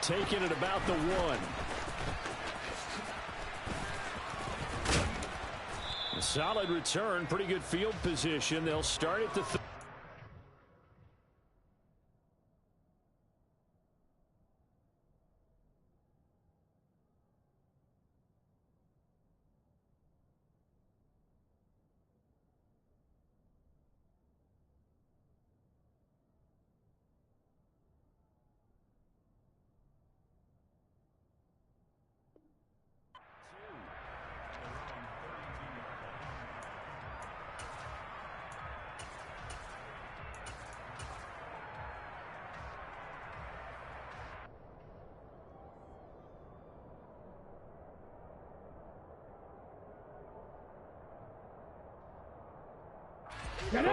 taken at about the 1. A solid return, pretty good field position. They'll start at the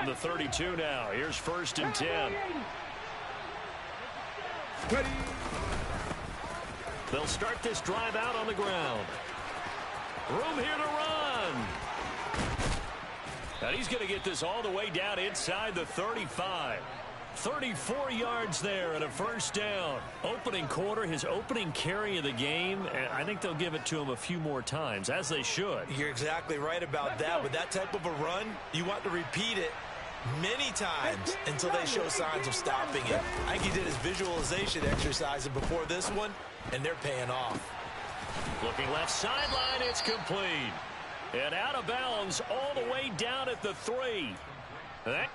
from the 32 now. Here's 1st and 10. They'll start this drive out on the ground. Room here to run. And he's going to get this all the way down inside the 35. 34 yards there and a 1st down. Opening quarter, his opening carry of the game, and I think they'll give it to him a few more times, as they should. You're exactly right about that. With that type of a run, you want to repeat it many times until they show signs of stopping it. I think he did his visualization exercise before this one, and they're paying off. Looking left sideline, it's complete. And out of bounds all the way down at the 3. That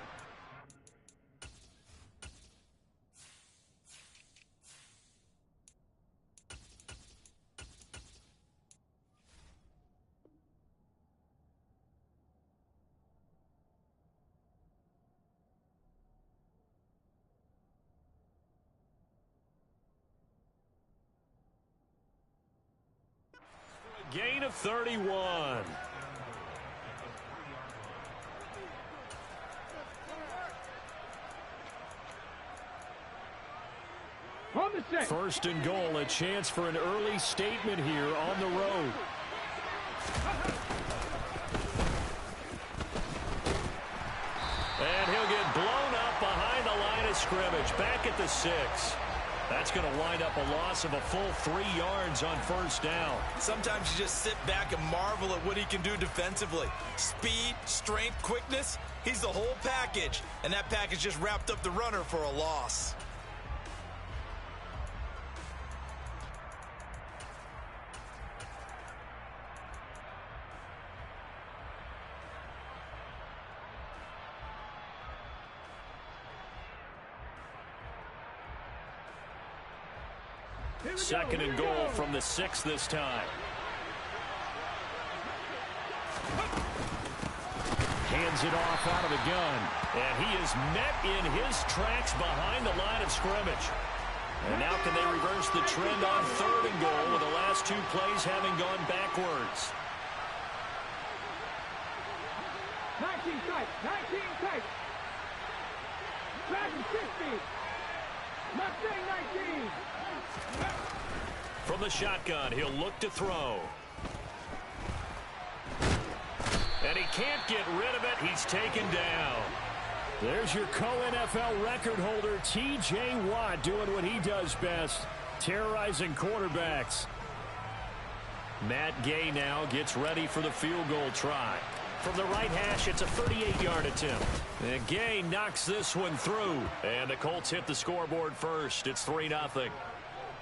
gain of 31. First and goal, a chance for an early statement here on the road. And he'll get blown up behind the line of scrimmage, back at the 6. That's going to wind up a loss of a full 3 yards on 1st down. Sometimes you just sit back and marvel at what he can do defensively. Speed, strength, quickness, he's the whole package. And that package just wrapped up the runner for a loss. Second and goal from the 6 this time. Hands it off out of the gun. And he is met in his tracks behind the line of scrimmage. And now can they reverse the trend on 3rd and goal with the last 2 plays having gone backwards? 19 tight, 19 tight. Back and 50. Mustang 19. From the shotgun, he'll look to throw. And he can't get rid of it. He's taken down. There's your co-NFL record holder, T.J. Watt, doing what he does best, terrorizing quarterbacks. Matt Gay now gets ready for the field goal try. From the right hash, it's a 38-yard attempt. And Gay knocks this one through. And the Colts hit the scoreboard first. It's 3-0.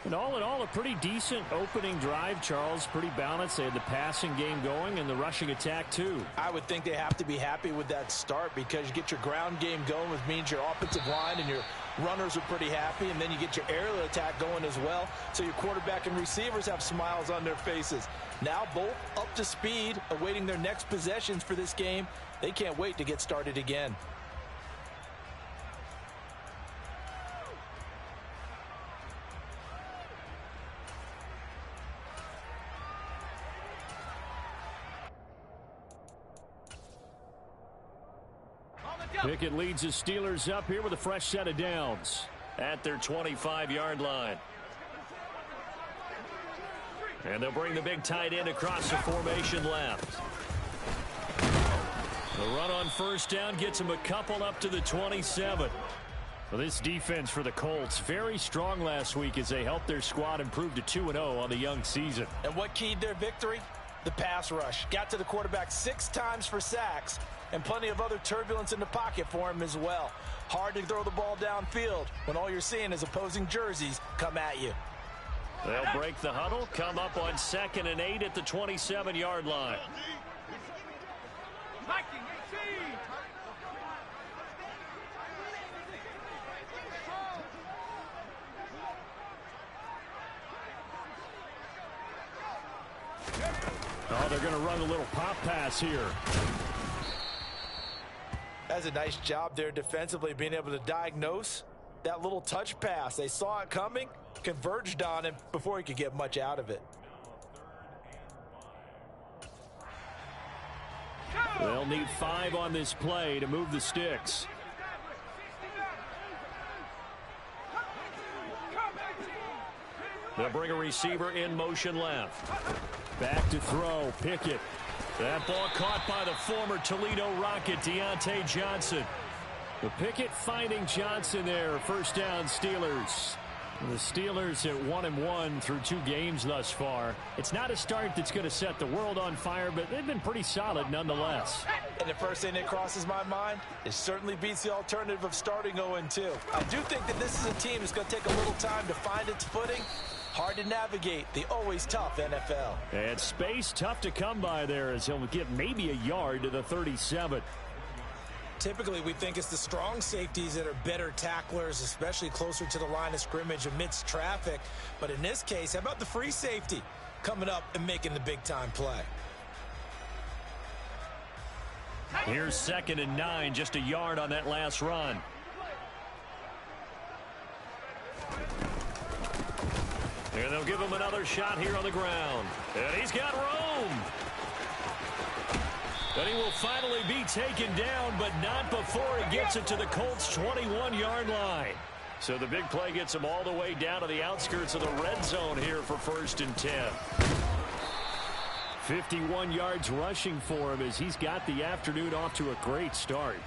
And all in all, a pretty decent opening drive, Charles. Pretty balanced. They had the passing game going and the rushing attack, too. I would think they have to be happy with that start because you get your ground game going, which means your offensive line and your runners are pretty happy, and then you get your aerial attack going as well. So your quarterback and receivers have smiles on their faces. Now both up to speed, awaiting their next possessions for this game. They can't wait to get started again. Pickett leads the Steelers up here with a fresh set of downs at their 25-yard line. And they'll bring the big tight end across the formation left. The run on 1st down gets him a couple up to the 27. Well, this defense for the Colts, very strong last week as they helped their squad improve to 2-0 on the young season. And what keyed their victory? The pass rush. Got to the quarterback 6 times for sacks, and plenty of other turbulence in the pocket for him as well. Hard to throw the ball downfield when all you're seeing is opposing jerseys come at you. They'll break the huddle, come up on 2nd and 8 at the 27-yard line. Oh, they're going to run a little pop pass here. That's a nice job there defensively, being able to diagnose that little touch pass. They saw it coming, converged on him before he could get much out of it. They'll need 5 on this play to move the sticks. They'll bring a receiver in motion left. Back to throw, Pickett. That ball caught by the former Toledo Rocket, Deontay Johnson. The Pickett finding Johnson there. First down, Steelers. The Steelers at 1-1 through 2 games thus far. It's not a start that's going to set the world on fire, but they've been pretty solid nonetheless. And the first thing that crosses my mind, it certainly beats the alternative of starting 0-2. I do think that this is a team that's going to take a little time to find its footing. Hard to navigate the always tough NFL. And space tough to come by there as he'll get maybe a yard to the 37. Typically, we think it's the strong safeties that are better tacklers, especially closer to the line of scrimmage amidst traffic. But in this case, how about the free safety coming up and making the big-time play? Here's 2nd and 9, just a yard on that last run. And they'll give him another shot here on the ground. And he's got room. And he will finally be taken down, but not before he gets it to the Colts' 21-yard line. So the big play gets him all the way down to the outskirts of the red zone here for 1st and 10. 51 yards rushing for him as he's got the afternoon off to a great start.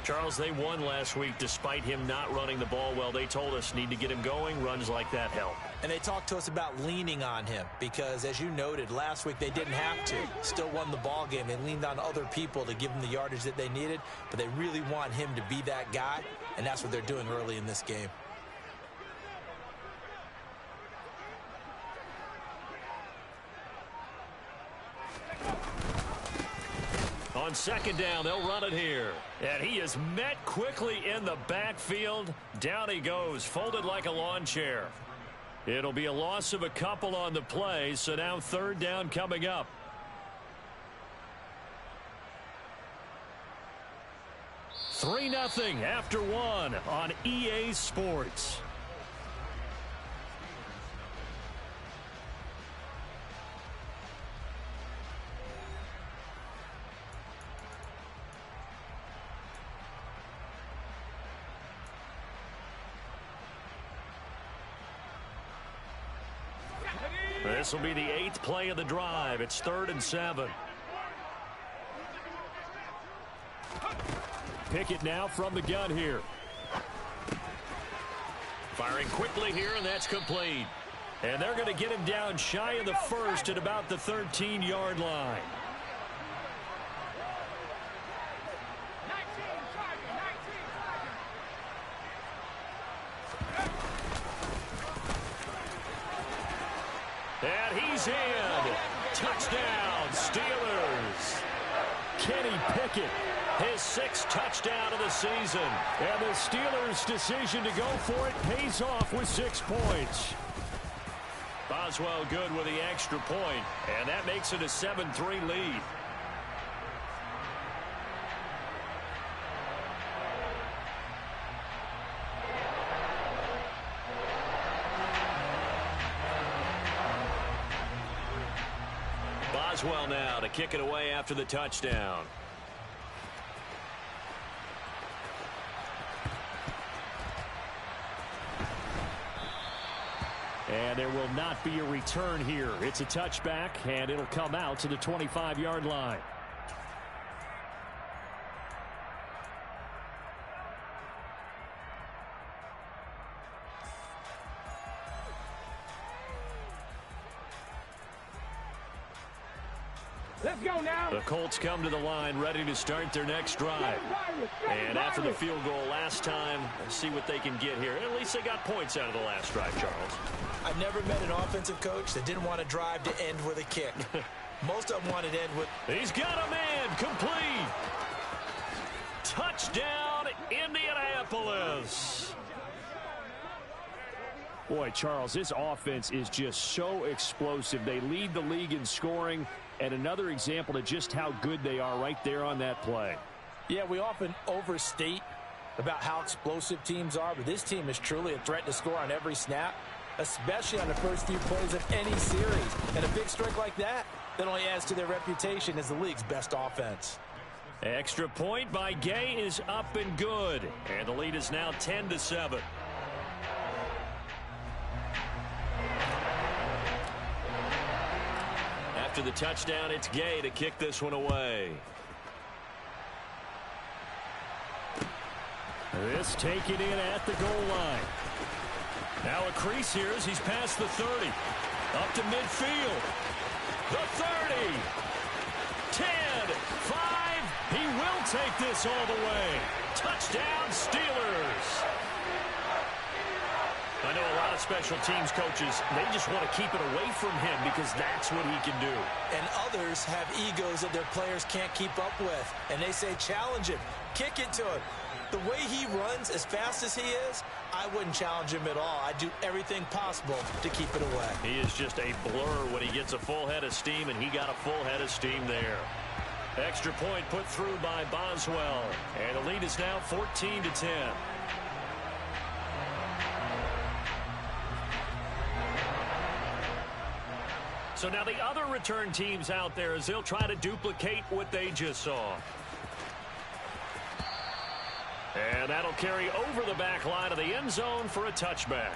Charles, they won last week despite him not running the ball well. They told us need to get him going. Runs like that help. And they talked to us about leaning on him because, as you noted, last week they didn't have to. Still won the ball game. They leaned on other people to give them the yardage that they needed, but they really want him to be that guy, and that's what they're doing early in this game. On 2nd down, they'll run it here. And he is met quickly in the backfield. Down he goes, folded like a lawn chair. It'll be a loss of a couple on the play, so now 3rd down coming up. Three 0 after 1 on EA Sports. This will be the 8th play of the drive. It's 3rd and 7. Pickett now from the gun here. Firing quickly here, and that's complete. And they're going to get him down shy of the 1st at about the 13-yard line. And he's in. Touchdown, Steelers. Kenny Pickett, his 6th touchdown of the season. And the Steelers' decision to go for it pays off with 6 points. Boswell good with the extra point, and that makes it a 7-3 lead. Boswell now to kick it away after the touchdown. And there will not be a return here. It's a touchback, and it'll come out to the 25-yard line. Let's go now. The Colts come to the line ready to start their next drive. And after the field goal last time, let's see what they can get here. At least they got points out of the last drive, Charles. I've never met an offensive coach that didn't want a drive to end with a kick. Most of them wanted to end with... He's got a man. Complete. Touchdown, Indianapolis. Boy, Charles, this offense is just so explosive. They lead the league in scoring, and another example of just how good they are right there on that play. Yeah, we often overstate about how explosive teams are, but this team is truly a threat to score on every snap, especially on the first few plays of any series. And a big strike like that only adds to their reputation as the league's best offense. Extra point by Gay is up and good, and the lead is now 10-7. After the touchdown, it's Gay to kick this one away. This taken in at the goal line. Now a crease here as he's past the 30. Up to midfield. The 30. 10. 5. He will take this all the way. Touchdown, Steelers. I know a lot of special teams coaches, they just want to keep it away from him because that's what he can do. And others have egos that their players can't keep up with. And they say, challenge him, kick it to him. The way he runs as fast as he is, I wouldn't challenge him at all. I'd do everything possible to keep it away. He is just a blur when he gets a full head of steam, and he got a full head of steam there. Extra point put through by Boswell. And the lead is now 14-10. So now the other return teams out there as they'll try to duplicate what they just saw. And that'll carry over the back line of the end zone for a touchback.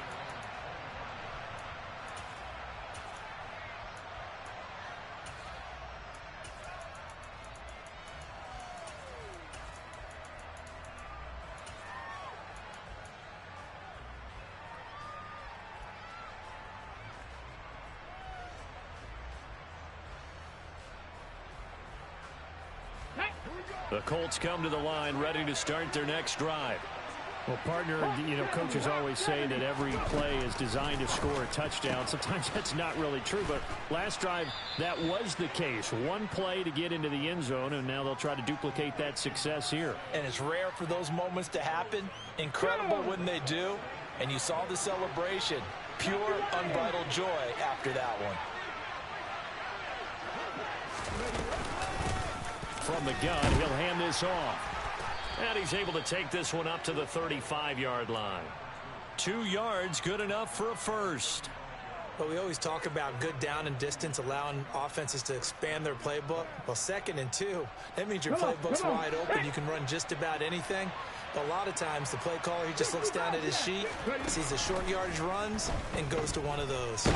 The Colts come to the line ready to start their next drive. Well, partner, you know, coaches always say that every play is designed to score a touchdown. Sometimes that's not really true, but last drive, that was the case. One play to get into the end zone, and now they'll try to duplicate that success here. And it's rare for those moments to happen. Incredible when they do. And you saw the celebration. Pure, unbridled joy after that one. From the gun, he'll hand this off. And he's able to take this one up to the 35-yard line. 2 yards, good enough for a first. But we always talk about good down and distance, allowing offenses to expand their playbook. Well, 2nd and 2, that means your playbook's wide open. You can run just about anything. But a lot of times, the play caller, he just looks down at his sheet, sees the short yardage runs, and goes to one of those.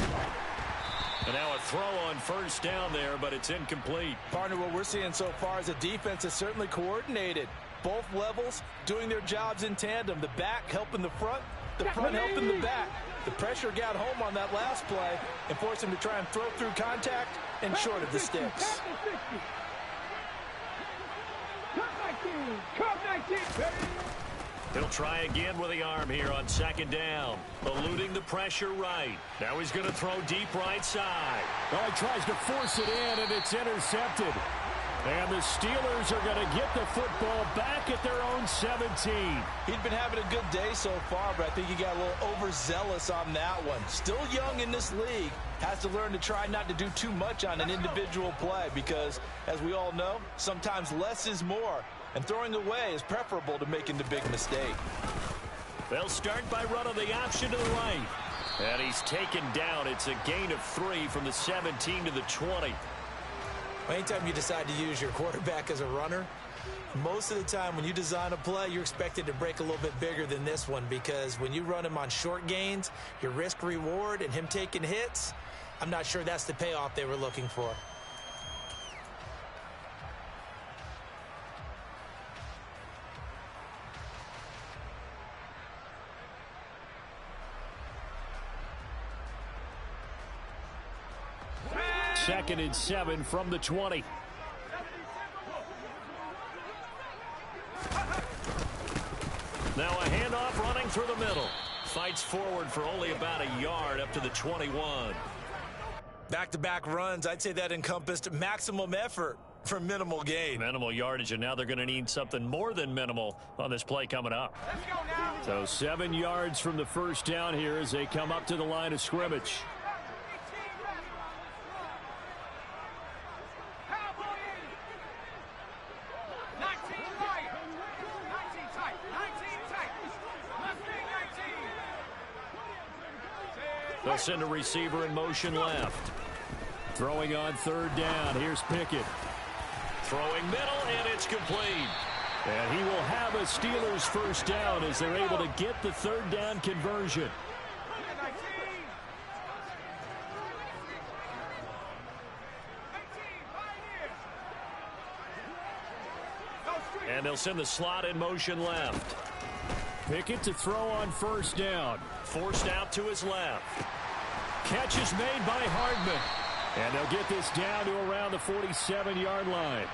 And now a throw on first down there, but it's incomplete. Partner, what we're seeing so far is a defense that's certainly coordinated. Both levels doing their jobs in tandem. The back helping the front helping the back. The pressure got home on that last play and forced him to try and throw through contact and short of the sticks. He'll try again with the arm here on 2nd down. Eluding the pressure right. Now he's going to throw deep right side. Well, he tries to force it in, and it's intercepted. And the Steelers are going to get the football back at their own 17. He'd been having a good day so far, but I think he got a little overzealous on that one. Still young in this league. Has to learn to try not to do too much on an individual play because, as we all know, sometimes less is more. And throwing away is preferable to making the big mistake. They'll start by running the option to the right. And he's taken down. It's a gain of 3 from the 17 to the 20. Anytime you decide to use your quarterback as a runner, most of the time when you design a play, you're expected to break a little bit bigger than this one because when you run him on short gains, your risk-reward and him taking hits, I'm not sure that's the payoff they were looking for. Second and 7 from the 20. through the middle. Fights forward for only about a yard up to the 21. Back-to-back runs, I'd say that encompassed maximum effort for minimal gain. Minimal yardage, and now they're going to need something more than minimal on this play coming up. So 7 yards from the first down here as they come up to the line of scrimmage. They'll send a receiver in motion left. Throwing on third down. Here's Pickett. Throwing middle, and it's complete. And he will have a Steelers first down as they're able to get the third down conversion. And they'll send the slot in motion left. Pickett to throw on first down. Forced out to his left. Catch is made by Hardman. And they'll get this down to around the 47-yard line.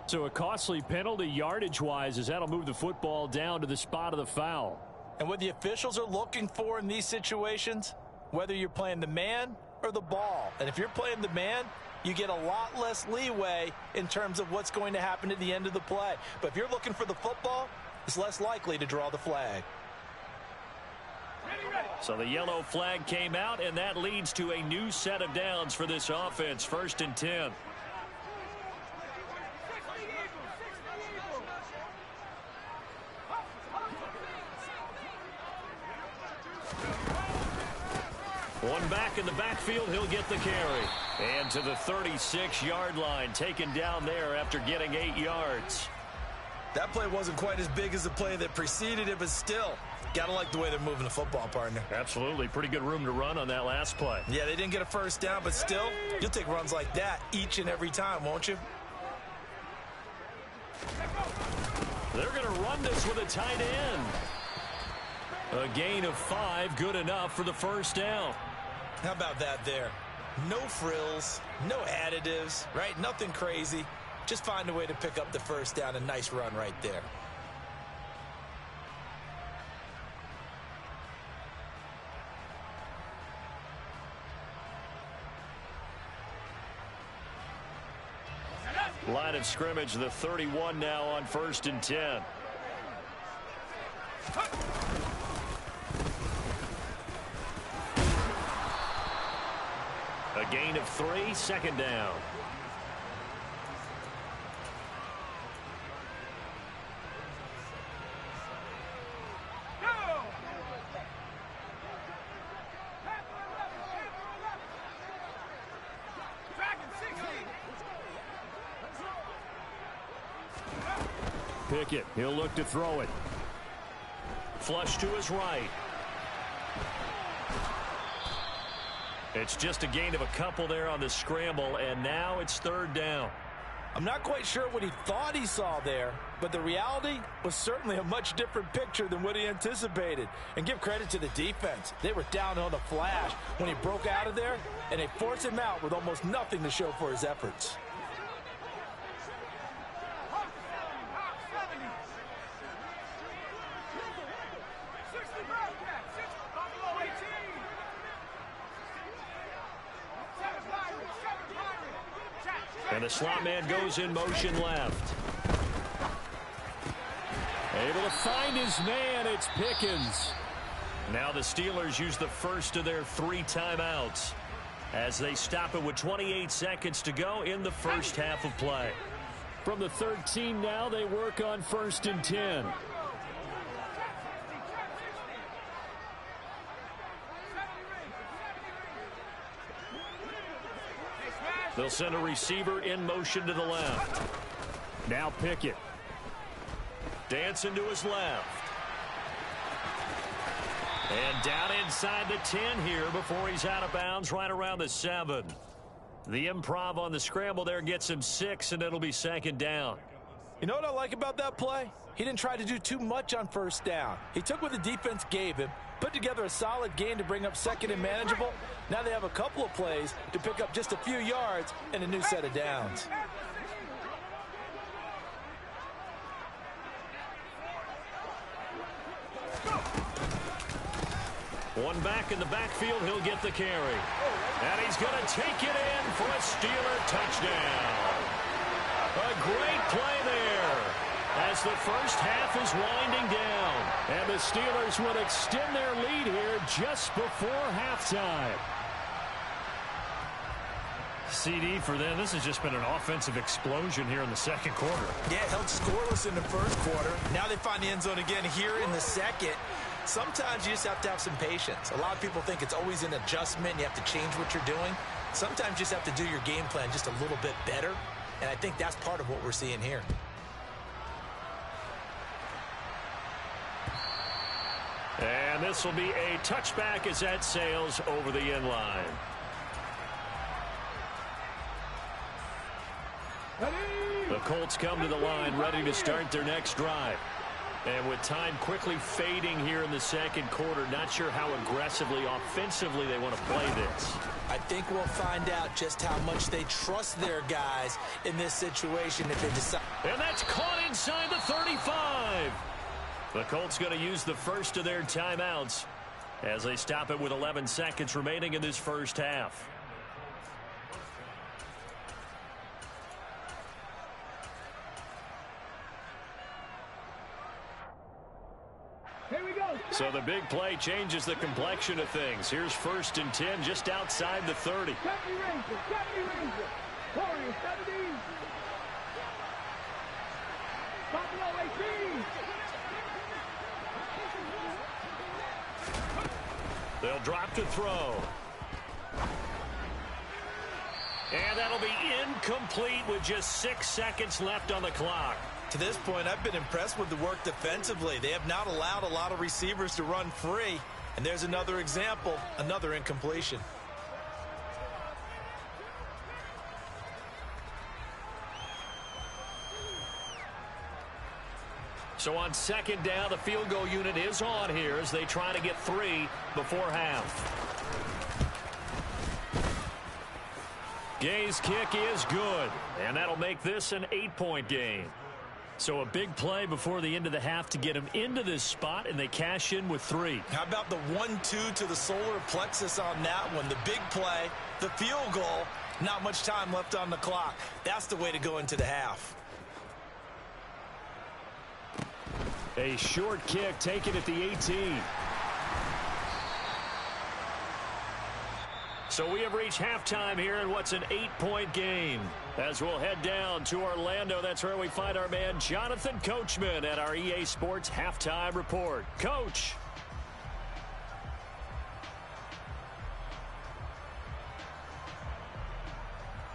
So a costly penalty yardage-wise as that'll move the football down to the spot of the foul. And what the officials are looking for in these situations, whether you're playing the man or the ball. And if you're playing the man, you get a lot less leeway in terms of what's going to happen at the end of the play. But if you're looking for the football, it's less likely to draw the flag. So the yellow flag came out, and that leads to a new set of downs for this offense. 1st and 10. One back in the backfield, he'll get the carry. And to the 36-yard line, taken down there after getting 8 yards. That play wasn't quite as big as the play that preceded it, but still, gotta like the way they're moving the football, partner. Absolutely. Pretty good room to run on that last play. Yeah, they didn't get a first down, but still, you'll take runs like that each and every time, won't you? They're going to run this with a tight end. A gain of 5, good enough for the first down. How about that there? No frills, no additives, right? Nothing crazy. Just find a way to pick up the first down. A nice run right there. Line of scrimmage, the 31 now on 1st and 10. A gain of 3, 2nd down. Pickett, he'll look to throw it. Flush to his right. It's just a gain of a couple there on the scramble, and now it's 3rd down. I'm not quite sure what he thought he saw there, but the reality was certainly a much different picture than what he anticipated. And give credit to the defense. They were down on the flash when he broke out of there, and they forced him out with almost nothing to show for his efforts. And the slot man goes in motion left. Able to find his man. It's Pickens. Now the Steelers use the first of their 3 timeouts as they stop it with 28 seconds to go in the first half of play. From the 13 now, they work on 1st and 10. They'll send a receiver in motion to the left. Now Pickett. Dancing to his left. And down inside the 10 here before he's out of bounds right around the 7. The improv on the scramble there gets him 6, and it'll be 2nd down. You know what I like about that play? He didn't try to do too much on 1st down. He took what the defense gave him, put together a solid game to bring up 2nd and manageable. Now they have a couple of plays to pick up just a few yards and a new set of downs. One back in the backfield, he'll get the carry. And he's going to take it in for a Steeler touchdown. A great play there as the first half is winding down. And the Steelers will extend their lead here just before halftime. CD for them. This has just been an offensive explosion here in the second quarter. Yeah, held scoreless in the first quarter. Now they find the end zone again here in the second. Sometimes you just have to have some patience. A lot of people think it's always an adjustment. You have to change what you're doing. Sometimes you just have to do your game plan just a little bit better. And I think that's part of what we're seeing here. And this will be a touchback as that sails over the end line. The Colts come to the line ready to start their next drive. And with time quickly fading here in the second quarter, not sure how aggressively, offensively they want to play this. I think we'll find out just how much they trust their guys in this situation if they decide. And that's caught inside the 35. The Colts going to use the first of their timeouts as they stop it with 11 seconds remaining in this first half. Here we go. So the big play changes the complexion of things. Here's 1st and 10 just outside the 30. Deputy Ranger. Warrior 70. Buffalo 18. They'll drop to throw. And that'll be incomplete with just 6 seconds left on the clock. To this point, I've been impressed with the work defensively. They have not allowed a lot of receivers to run free. And there's another example, another incompletion. So on 2nd down, the field goal unit is on here as they try to get 3 before half. Gay's kick is good, and that'll make this an 8-point game. So a big play before the end of the half to get them into this spot, and they cash in with 3. How about the 1-2 to the solar plexus on that one? The big play, the field goal, not much time left on the clock. That's the way to go into the half. A short kick taken at the 18. So we have reached halftime here in what's an 8-point game. As we'll head down to Orlando, that's where we find our man Jonathan Coachman at our EA Sports Halftime Report. Coach.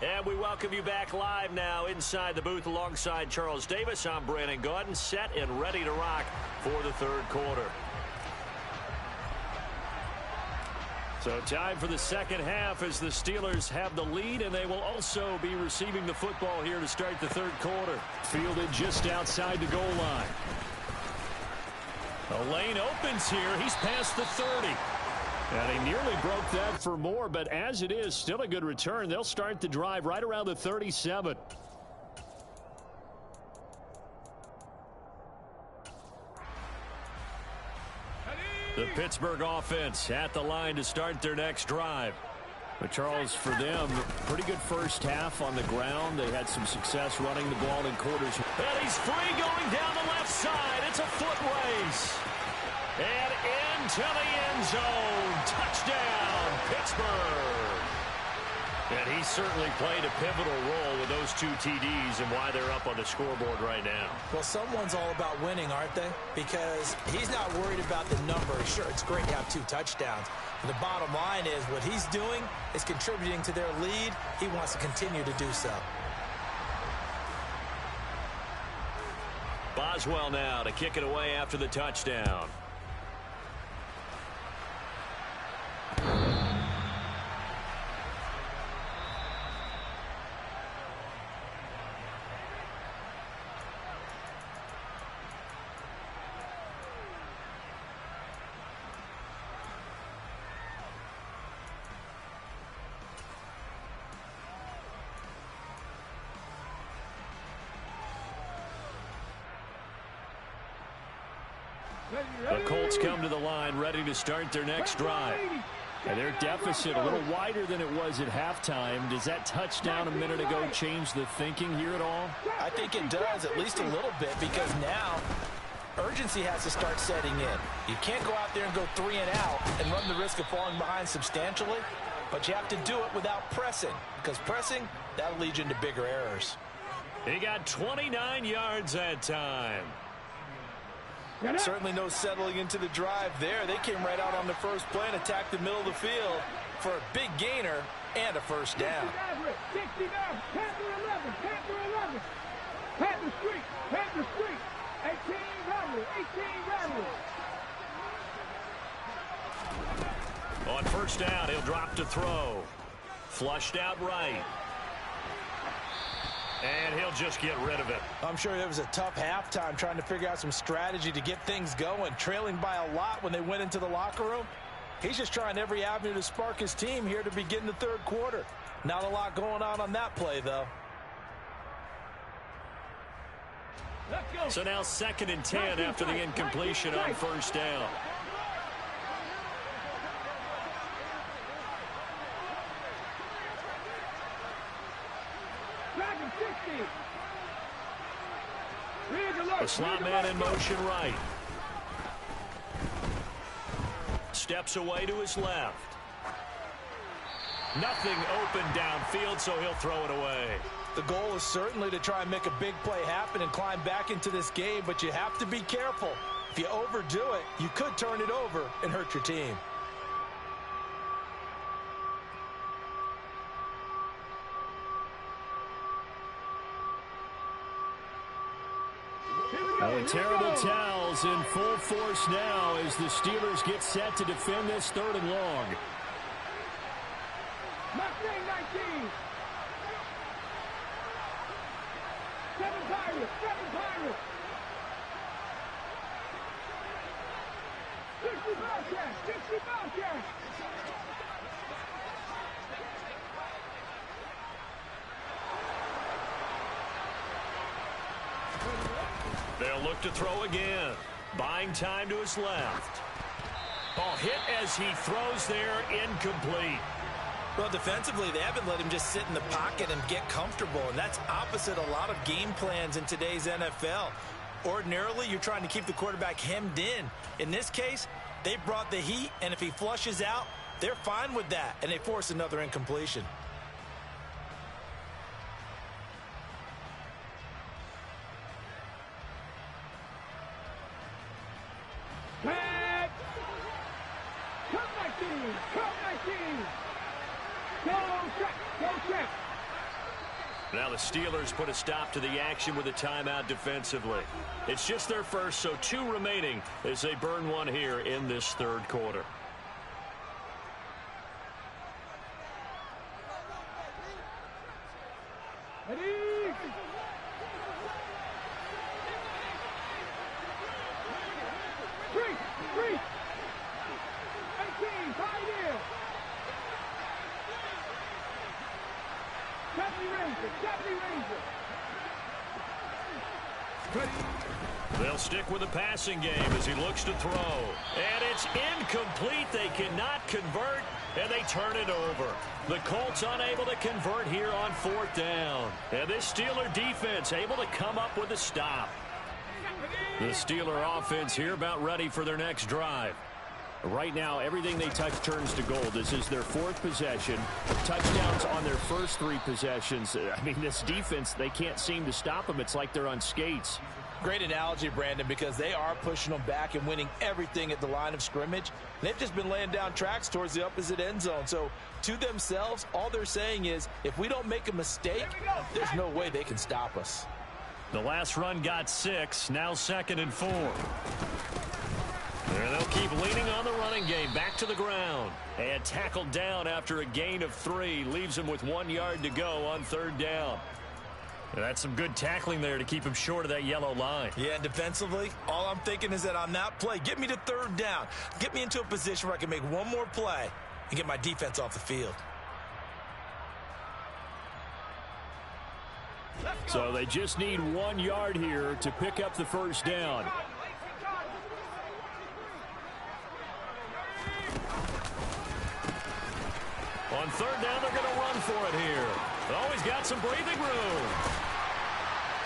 And we welcome you back live now inside the booth alongside Charles Davis. I'm Brandon Gaudin, set and ready to rock for the third quarter. So time for the second half as the Steelers have the lead, and they will also be receiving the football here to start the third quarter. Fielded just outside the goal line. A lane opens here. He's past the 30. And he nearly broke that for more, but as it is, still a good return. They'll start the drive right around the 37. The Pittsburgh offense at the line to start their next drive. But Charles, for them, pretty good first half on the ground. They had some success running the ball in quarters. And he's free going down the left side. It's a foot race. And into the end zone. Touchdown, Pittsburgh. And he certainly played a pivotal role with those 2 TDs and why they're up on the scoreboard right now. Well, someone's all about winning, aren't they? Because he's not worried about the number. Sure, it's great to have 2 touchdowns. But the bottom line is what he's doing is contributing to their lead. He wants to continue to do so. Boswell now to kick it away after the touchdown. The Colts come to the line ready to start their next drive. And their deficit a little wider than it was at halftime. Does that touchdown a minute ago change the thinking here at all? I think it does, at least a little bit, because now urgency has to start setting in. You can't go out there and go 3 and out and run the risk of falling behind substantially, but you have to do it without pressing, because pressing, that'll lead you into bigger errors. He got 29 yards that time. Certainly no settling into the drive there. They came right out on the first play and attacked the middle of the field for a big gainer and a first down. 69, Panther 11, Panther 11. Panther Street, Panther Street. 18 Rebels, 18 Rebels. On first down, he'll drop to throw. Flushed out right. And he'll just get rid of it. I'm sure it was a tough halftime trying to figure out some strategy to get things going, trailing by a lot when they went into the locker room. He's just trying every avenue to spark his team here to begin the third quarter. Not a lot going on that play, though. So now 2nd and 10 after the incompletion on first down. The slot man in motion right. Steps away to his left. Nothing open downfield, so he'll throw it away. The goal is certainly to try and make a big play happen and climb back into this game, but you have to be careful. If you overdo it, you could turn it over and hurt your team. The terrible towels in full force now as the Steelers get set to defend this 3rd and long. Mustang 19. 7 Pirates, 7 Pirates. 60 Bobcats, 60 Bobcats. They'll look to throw again. Buying time to his left. Ball hit as he throws there, incomplete. Well, defensively, they haven't let him just sit in the pocket and get comfortable, and that's opposite a lot of game plans in today's NFL. Ordinarily, you're trying to keep the quarterback hemmed in. In this case, they brought the heat, and if he flushes out, they're fine with that, and they force another incompletion. Now the Steelers put a stop to the action with a timeout defensively. It's just their first, so 2 remaining as they burn one here in this 3rd quarter. They'll stick with the passing game as he looks to throw. And it's incomplete. They cannot convert, and they turn it over. The Colts unable to convert here on 4th down. And this Steeler defense able to come up with a stop. The Steeler offense here about ready for their next drive. Right now, everything they touch turns to gold. This is their 4th possession. Touchdowns on their first 3 possessions. I mean, this defense, they can't seem to stop them. It's like they're on skates. Great analogy, Brandon, because they are pushing them back and winning everything at the line of scrimmage. They've just been laying down tracks towards the opposite end zone. So to themselves, all they're saying is, if we don't make a mistake, there's no way they can stop us. The last run got 6, now 2nd and 4. And they'll keep leaning on the running game. Back to the ground. And tackled down after a gain of 3. Leaves him with 1 yard to go on 3rd down. And that's some good tackling there to keep him short of that yellow line. Yeah, and defensively, all I'm thinking is that on that play, get me to 3rd down. Get me into a position where I can make one more play and get my defense off the field. So they just need 1 yard here to pick up the first down. On third down, they're going to run for it here. Oh, he's got some breathing room.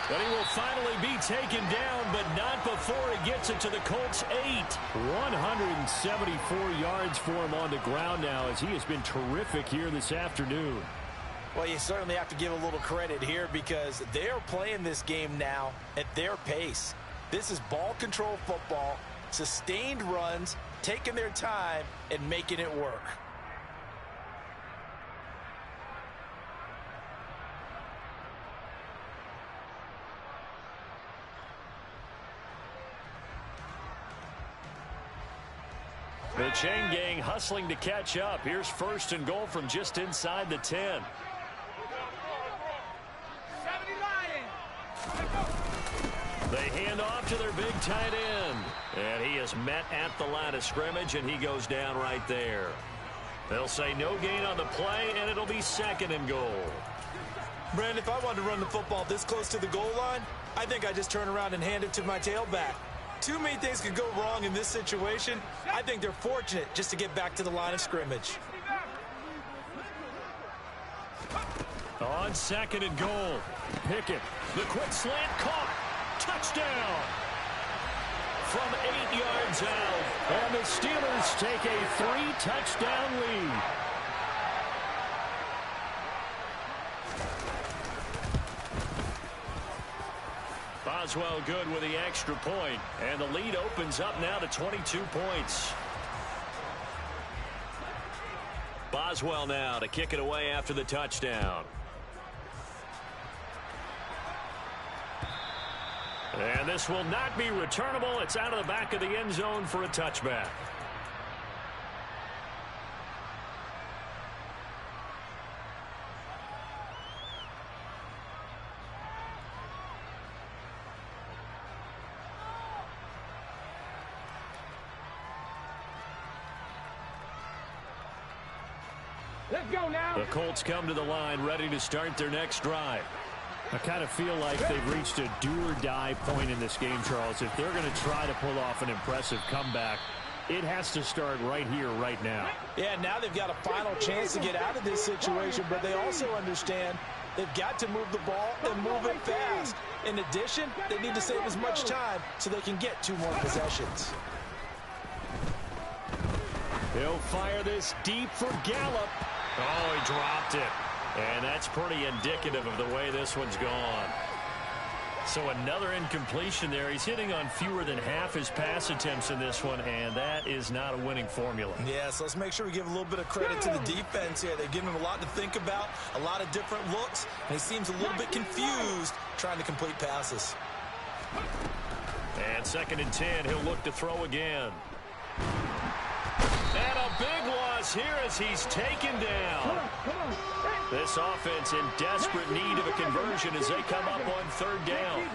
But he will finally be taken down, but not before he gets it to the Colts' 8. 174 yards for him on the ground now, as he has been terrific here this afternoon. Well, you certainly have to give a little credit here because they're playing this game now at their pace. This is ball control football, sustained runs, taking their time, and making it work. The chain gang hustling to catch up. Here's first and goal from just inside the 10. They hand off to their big tight end. And he is met at the line of scrimmage, and he goes down right there. They'll say no gain on the play, and it'll be second and goal. Brandon, if I wanted to run the football this close to the goal line, I think I just turn around and hand it to my tailback. Too many things could go wrong in this situation. I think they're fortunate just to get back to the line of scrimmage. On second and goal, Pickett, the quick slant caught. Touchdown. From 8 yards out. And the Steelers take a 3-touchdown lead. Boswell good with the extra point, and the lead opens up now to 22 points. Boswell now to kick it away after the touchdown. And this will not be returnable. It's out of the back of the end zone for a touchback. Let's go now. The Colts come to the line ready to start their next drive. I kind of feel like they've reached a do-or-die point in this game, Charles. If they're going to try to pull off an impressive comeback, it has to start right here, right now. Yeah, now they've got a final chance to get out of this situation, but they also understand they've got to move the ball and move it fast. In addition, they need to save as much time so they can get 2 more possessions. He'll fire this deep for Gallup. Oh, he dropped it. And that's pretty indicative of the way this one's gone. So another incompletion there. He's hitting on fewer than half his pass attempts in this one, and that is not a winning formula. Yeah, so let's make sure we give a little bit of credit to the defense here. They've given him a lot to think about, a lot of different looks, and he seems a little bit confused trying to complete passes. And second and 10, he'll look to throw again. And a big loss here as he's taken down. This offense in desperate need of a conversion as they come up on third down.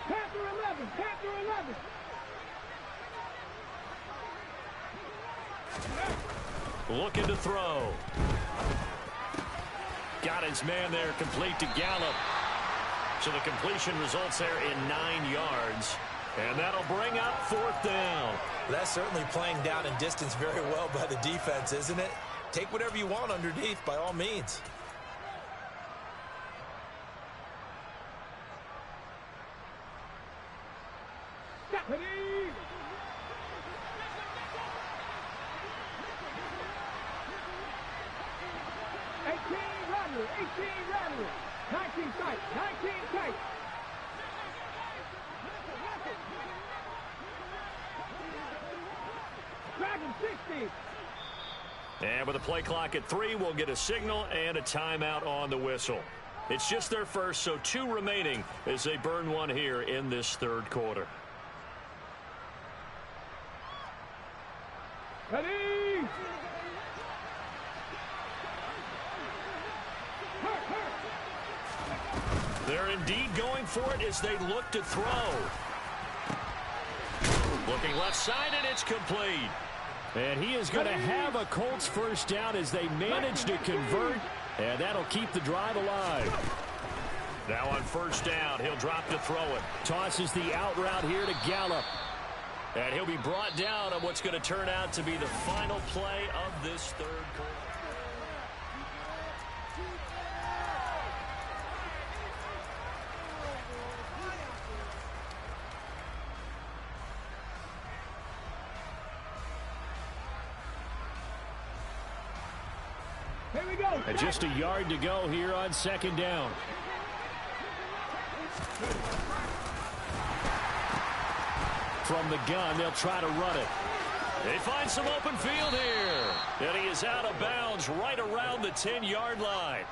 Panther 11. Looking to throw. Got his man there, complete to Gallup. So the completion results there in 9 yards. And that'll bring up fourth down. That's certainly playing down in distance very well by the defense, isn't it? Take whatever you want underneath, by all means. And with the play clock at 3, we'll get a signal and a timeout on the whistle. It's just their first, so 2 remaining as they burn one here in this third quarter. Ready? They're indeed going for it as they look to throw. Looking left side, and it's complete. And he is going to have a Colts first down as they manage to convert, and that'll keep the drive alive. Now on first down, he'll drop to throw it. Tosses the out route here to Gallup. And he'll be brought down on what's going to turn out to be the final play of this third quarter. Here we go. And just a yard to go here on second down. From the gun, they'll try to run it. They find some open field here. And he is out of bounds right around the 10-yard line.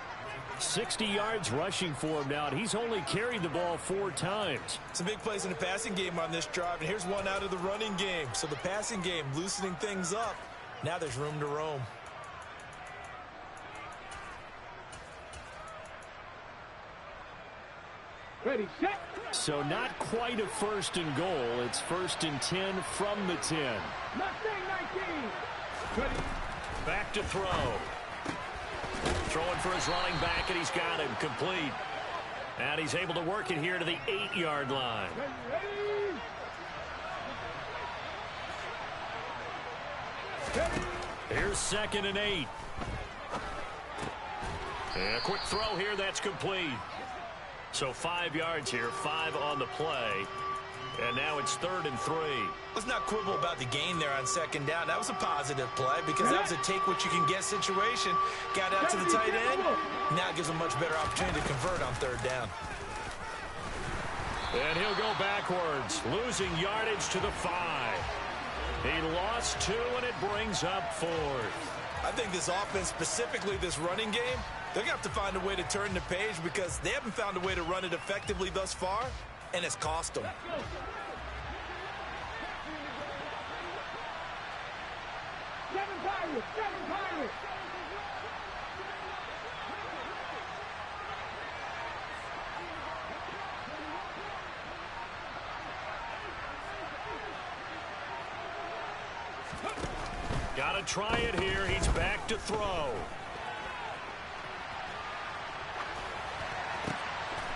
60 yards rushing for him now, and he's only carried the ball 4 times. Some big plays in the passing game on this drive, and here's one out of the running game. So the passing game loosening things up. Now there's room to roam. Ready, set. So not quite a first and goal. It's first and 10 from the 10. Mustang 19. Ready. Back to throw. Throwing for his running back, and he's got him complete. And he's able to work it here to the 8-yard line. Ready. Here's second and 8. And a quick throw here, that's complete. So 5 yards here, 5 on the play. And now it's third and 3. Let's not quibble about the gain there on second down. That was a positive play because that was a take-what-you-can-get situation. Got out to the tight end. Now it gives a much better opportunity to convert on third down. And he'll go backwards, losing yardage to the 5. He lost 2, and it brings up 4th. I think this offense, specifically this running game, they're going to have to find a way to turn the page because they haven't found a way to run it effectively thus far, and it's cost them. Seven Pirates. Got to try it here. He's back to throw.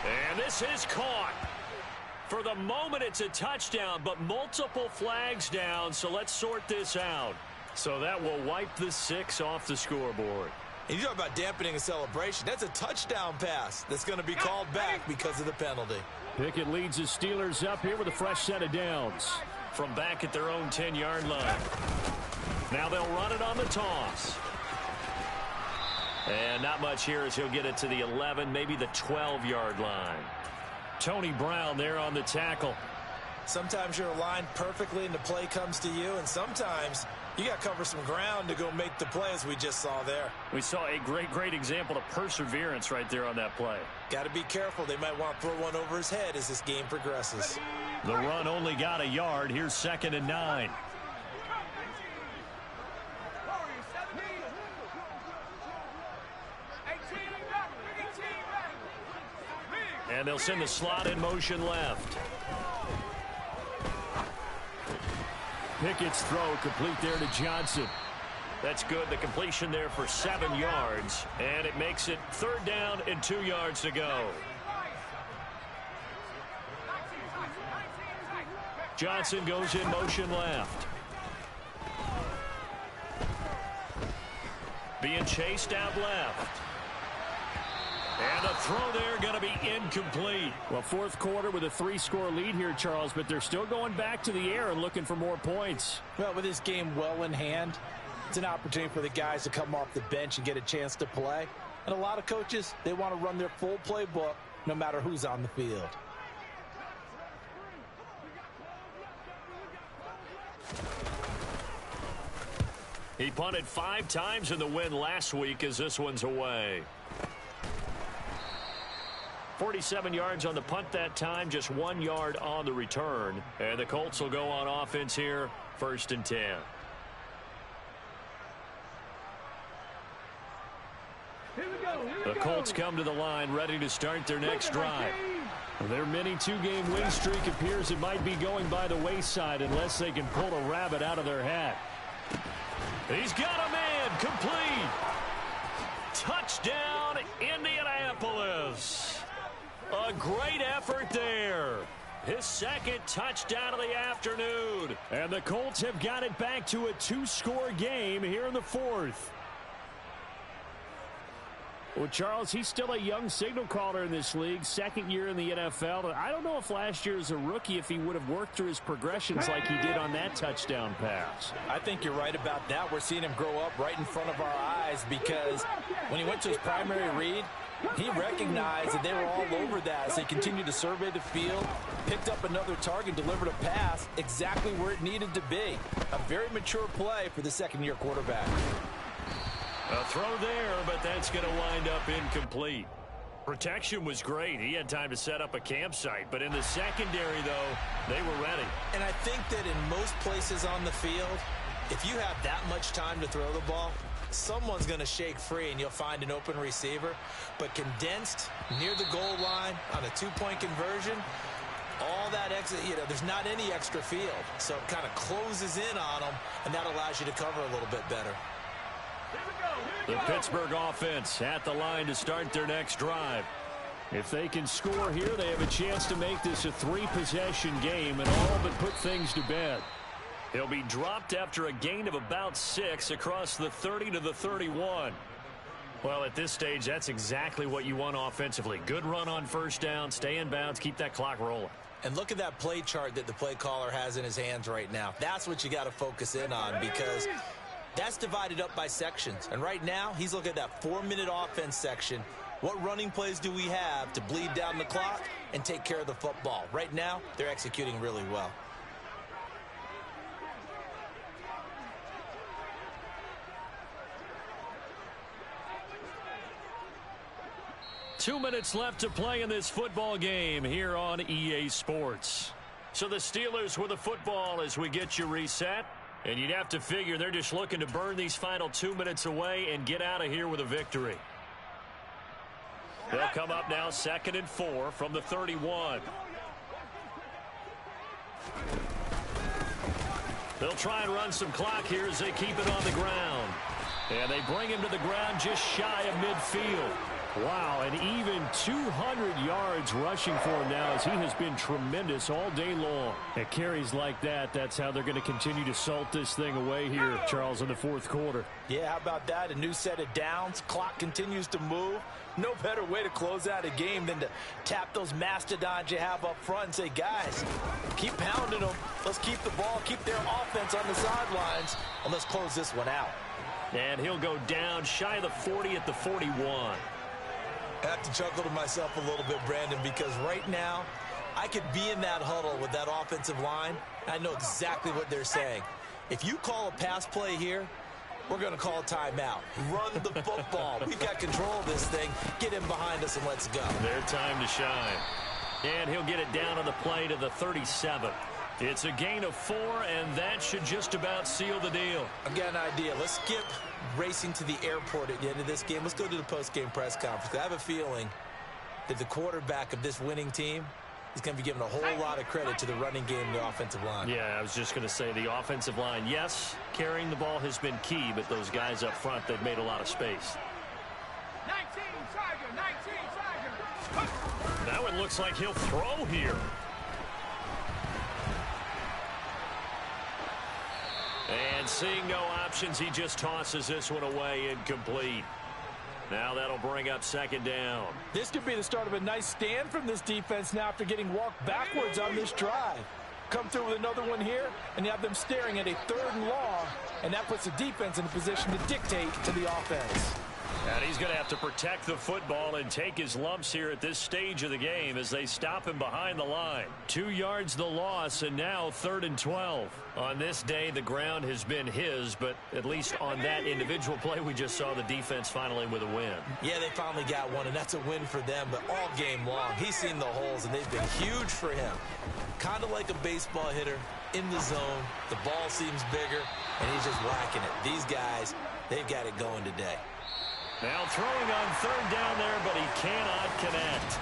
And this is caught. For the moment, it's a touchdown, but multiple flags down, so let's sort this out. So that will wipe the 6 off the scoreboard. And you talk about dampening a celebration. That's a touchdown pass that's going to be called back because of the penalty. Pickett leads the Steelers up here with a fresh set of downs from back at their own 10-yard line. Now they'll run it on the toss. And not much here as he'll get it to the 11, maybe the 12-yard line. Tony Brown there on the tackle. Sometimes you're aligned perfectly and the play comes to you, and sometimes you got to cover some ground to go make the play, as we just saw there. We saw a great example of perseverance right there on that play. Got to be careful. They might want to throw one over his head as this game progresses. The run only got a yard. Here's second and 9. And they'll send the slot in motion left. Pickett's throw complete there to Johnson. That's good. The completion there for 7 yards. And it makes it third down and 2 yards to go. Johnson goes in motion left. Being chased out left. And the throw there going to be incomplete. Well, fourth quarter with a 3-score lead here, Charles, but they're still going back to the air and looking for more points. Well, with this game well in hand, it's an opportunity for the guys to come off the bench and get a chance to play. And a lot of coaches, they want to run their full playbook no matter who's on the field. He punted 5 times in the win last week as this one's away. 47 yards on the punt that time, just 1 yard on the return. And the Colts will go on offense here, first and 10. The Colts come to the line ready to start their next drive. Their mini 2-game win streak appears it might be going by the wayside unless they can pull a rabbit out of their hat. He's got a man, complete. Touchdown, Indianapolis. A great effort there. His second touchdown of the afternoon. And the Colts have got it back to a 2-score game here in the fourth. Well, Charles, he's still a young signal caller in this league, second year in the NFL. I don't know if last year as a rookie, if he would have worked through his progressions like he did on that touchdown pass. I think you're right about that. We're seeing him grow up right in front of our eyes because when he went to his primary read, he recognized that they were all over that. So he continued to survey the field, picked up another target, delivered a pass exactly where it needed to be. A very mature play for the second-year quarterback. A throw there, but that's going to wind up incomplete. Protection was great. He had time to set up a campsite. But in the secondary, though, they were ready. And I think that in most places on the field, if you have that much time to throw the ball, someone's going to shake free and you'll find an open receiver. But condensed near the goal line on a two-point conversion, all that extra, there's not any extra field. So it kind of closes in on them, and that allows you to cover a little bit better. The Pittsburgh offense at the line to start their next drive. If they can score here, they have a chance to make this a 3-possession game and all but put things to bed. He'll be dropped after a gain of about 6 across the 30 to the 31. Well, at this stage, that's exactly what you want offensively. Good run on first down, stay in bounds, keep that clock rolling. And look at that play chart that the play caller has in his hands right now. That's what you got to focus in on because that's divided up by sections. And right now, he's looking at that 4-minute offense section. What running plays do we have to bleed down the clock and take care of the football? Right now, they're executing really well. Two minutes left to play in this football game here on EA Sports. So the Steelers with the football as we get you reset. And you'd have to figure they're just looking to burn these final 2 minutes away and get out of here with a victory. They'll come up now 2nd and 4 from the 31. They'll try and run some clock here as they keep it on the ground. And they bring him to the ground just shy of midfield. Wow, and even 200 yards rushing for him now as he has been tremendous all day long. At carries like that, that's how they're going to continue to salt this thing away here, Charles, in the fourth quarter. Yeah, how about that? A new set of downs. Clock continues to move. No better way to close out a game than to tap those mastodons you have up front and say, guys, keep pounding them. Let's keep the ball, keep their offense on the sidelines, and let's close this one out. And he'll go down shy of the 40 at the 41. I have to chuckle to myself a little bit, Brandon, because right now I could be in that huddle with that offensive line. I know exactly what they're saying. If you call a pass play here, we're going to call a timeout. Run the football. We've got control of this thing. Get him behind us and let's go. Their time to shine. And he'll get it down on the play to the 37. It's a gain of 4, and that should just about seal the deal. I've got an idea. Let's skip racing to the airport at the end of this game. Let's go to the post-game press conference. I have a feeling that the quarterback of this winning team is going to be given a whole lot of credit to the running game and the offensive line. Yeah, I was just going to say the offensive line, yes, carrying the ball has been key, but those guys up front, they've made a lot of space. 19, Tiger, 19, Tiger. Now it looks like he'll throw here. And seeing no options, he just tosses this one away incomplete. Now that'll bring up 2nd down. This could be the start of a nice stand from this defense now after getting walked backwards on this drive. Come through with another one here, and you have them staring at a 3rd and long, and that puts the defense in a position to dictate to the offense. And he's going to have to protect the football and take his lumps here at this stage of the game as they stop him behind the line. 2 yards the loss, and now 3rd and 12. On this day, the ground has been his, but at least on that individual play, we just saw the defense finally with a win. Yeah, they finally got one, and that's a win for them, but all game long, he's seen the holes, and they've been huge for him. Kind of like a baseball hitter in the zone. The ball seems bigger, and he's just whacking it. These guys, they've got it going today. Now throwing on 3rd down there, but he cannot connect.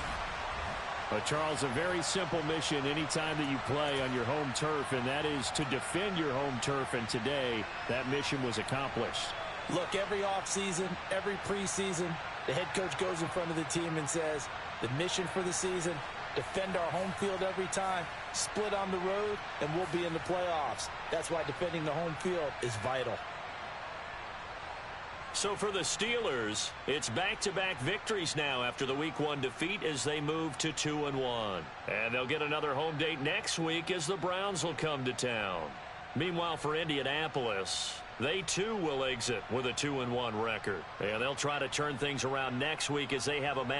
But Charles, a very simple mission anytime that you play on your home turf, and that is to defend your home turf, and today that mission was accomplished. Look, every offseason, every preseason, the head coach goes in front of the team and says, The mission for the season, defend our home field every time, split on the road, and we'll be in the playoffs. That's why defending the home field is vital. So for the Steelers, it's back-to-back victories now after the Week 1 defeat as they move to 2-1. And they'll get another home date next week as the Browns will come to town. Meanwhile, for Indianapolis, they too will exit with a 2-1 record. And they'll try to turn things around next week as they have a match